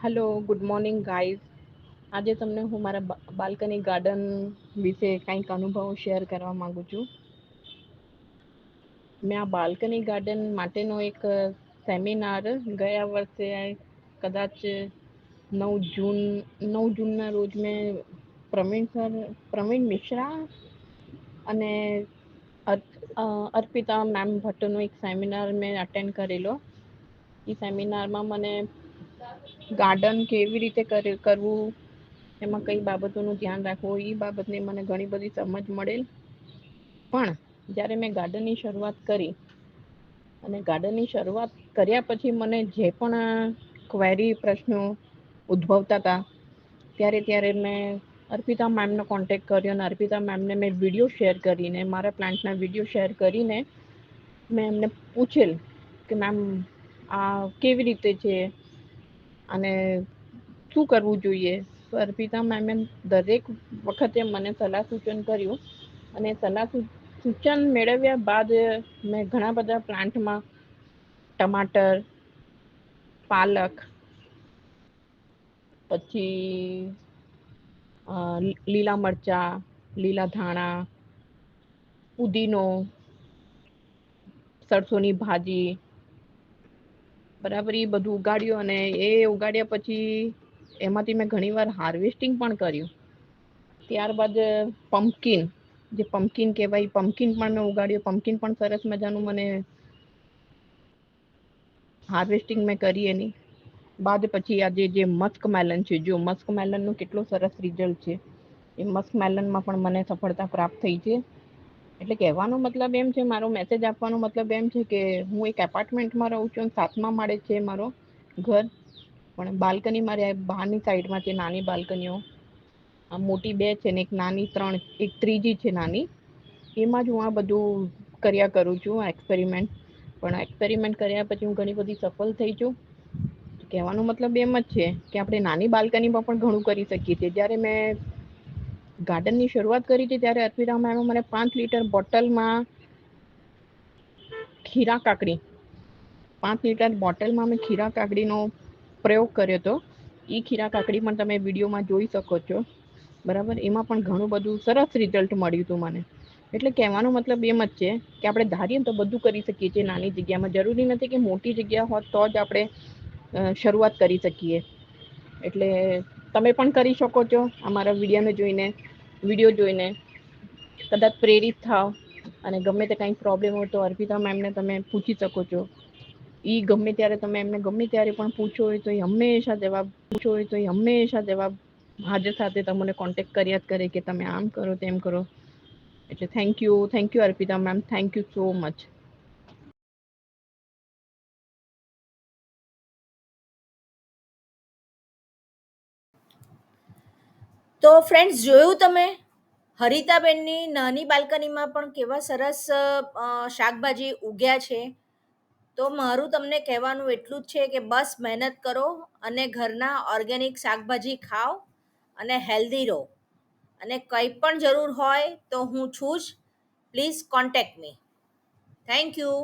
Hello, good morning guys. આજે તમને હું મારા બાલ્કની ગાર્ડન વિશે કંઈક અનુભવ શેર કરવા માંગુ છું. મેં આ બાલ્કની ગાર્ડન માટેનો એક સેમિનાર ગયા વર્ષે કદાચ 9 જૂનના રોજ મેં પ્રવીણ મિશ્રા અને અર્પિતા મેમ ભટ્ટનો એક સેમિનાર મેં અટેન્ડ કરેલો. એ સેમિનારમાં મને ગાર્ડન કેવી રીતે કરવું, એમાં કઈ બાબતોનું ધ્યાન રાખવું, એ બાબતને મને ઘણી બધી સમજ મળેલ. પણ જ્યારે મેં ગાર્ડનની શરૂઆત કરી અને ગાર્ડનની શરૂઆત કર્યા પછી મને જે પણ ક્વેરી પ્રશ્નો ઉદ્ભવતા હતા ત્યારે મેં અર્પિતા મેમનો કોન્ટેક્ટ કર્યો અને અર્પિતા મેમને મેં વિડીયો શેર કરીને, મારા પ્લાન્ટના વિડીયો શેર કરીને મેં એમને પૂછેલ કે મેમ આ કેવી રીતે છે અને શું કરવું જોઈએ. તો અર્પિતા મેમે દરેક વખતે મને સલાહ સૂચન કર્યું અને સલાહ સૂચન મેળવ્યા બાદ મેં ઘણા બધા પ્લાન્ટમાં ટમાટર, પાલક, પછી લીલા મરચા, લીલા ધાણા, પુદીનો, સરસોની ભાજી, બરાબર એ બધું ઉગાડ્યું. અને એ ઉગાડ્યા પછી એમાંથી મેં ઘણી વાર હાર્વેસ્ટિંગ પણ કર્યું. ત્યારબાદ પમ્પકિન કહેવાય, પમ્પકિન પણ મેં ઉગાડ્યું. પમ્પકિન પણ સરસ મજાનું મને હાર્વેસ્ટિંગ મેં કરી. એની બાદ પછી આજે જે મસ્ક મેલન છે, જો મસ્ક મેલનનું કેટલું સરસ રિઝલ્ટ છે. એ મસ્ક મેલનમાં પણ મને સફળતા પ્રાપ્ત થઈ છે. એટલે કહેવાનો મતલબ એમ છે, મારો મેસેજ આપવાનો મતલબ એમ છે કે હું એક એપાર્ટમેન્ટમાં રહું છું, 7મા માળે છે મારો ઘર, પણ બાલ્કની મારે બહારની સાઈડમાં છે. નાની બાલ્કનીઓ, મોટી 2 છે ને એક નાની 3, એક ત્રીજી છે નાની. એમાં જ હું આ બધું કર્યા કરું છું, એક્સપેરિમેન્ટ. પણ એક્સપેરિમેન્ટ કર્યા પછી હું ઘણી બધી સફળ થઈ છું. કહેવાનો મતલબ એમ જ છે કે આપણે નાની બાલ્કનીમાં પણ ઘણું કરી શકીએ છીએ. જ્યારે મેં ગાર્ડનની શરૂઆત કરી હતી ત્યારે અર્પિતા મેમે મને 5 લીટર બોટલમાં ખીરા કાકડી 5 લીટર બોટલમાં મેં ખીરા કાકડીનો પ્રયોગ કર્યો હતો. એ ખીરા કાકડી પણ તમે વિડીયોમાં જોઈ શકો છો, બરાબર. એમાં પણ ઘણું બધું સરસ રિઝલ્ટ મળ્યું હતું મને. એટલે કહેવાનો મતલબ એમ જ છે કે આપણે ધારીએ તો બધું કરી શકીએ છીએ નાની જગ્યામાં. જરૂરી નથી કે મોટી જગ્યા હોત તો જ આપણે શરૂઆત કરી શકીએ. એટલે તમે પણ કરી શકો છો. અમારા વિડીયો જોઈને કદાચ પ્રેરિત થાવ અને ગમે તે કંઈક પ્રોબ્લેમ હોય તો અર્પિતા મેમને તમે પૂછી શકો છો. ગમે ત્યારે તમે એમને ગમે ત્યારે પણ પૂછો હોય તો હંમેશા જવાબ હાજર સાથે તમને કોન્ટેક્ટ કર્યા જ કરે કે તમે આમ કરો તેમ કરો. એટલે thank you Arpita ma'am, thank you so much. તો ફ્રેન્ડ્સ, જોયું તમે હરિતાબેનની નાની બાલ્કનીમાં પણ કેવા સરસ શાકભાજી ઉગ્યા છે. તો મારું તમને કહેવાનું એટલું જ છે કે બસ મહેનત કરો અને ઘરના ઓર્ગેનિક શાકભાજી ખાઓ અને હેલ્ધી રહો. અને કંઈ પણ જરૂર હોય તો હું છું જ. Please contact me. Thank you.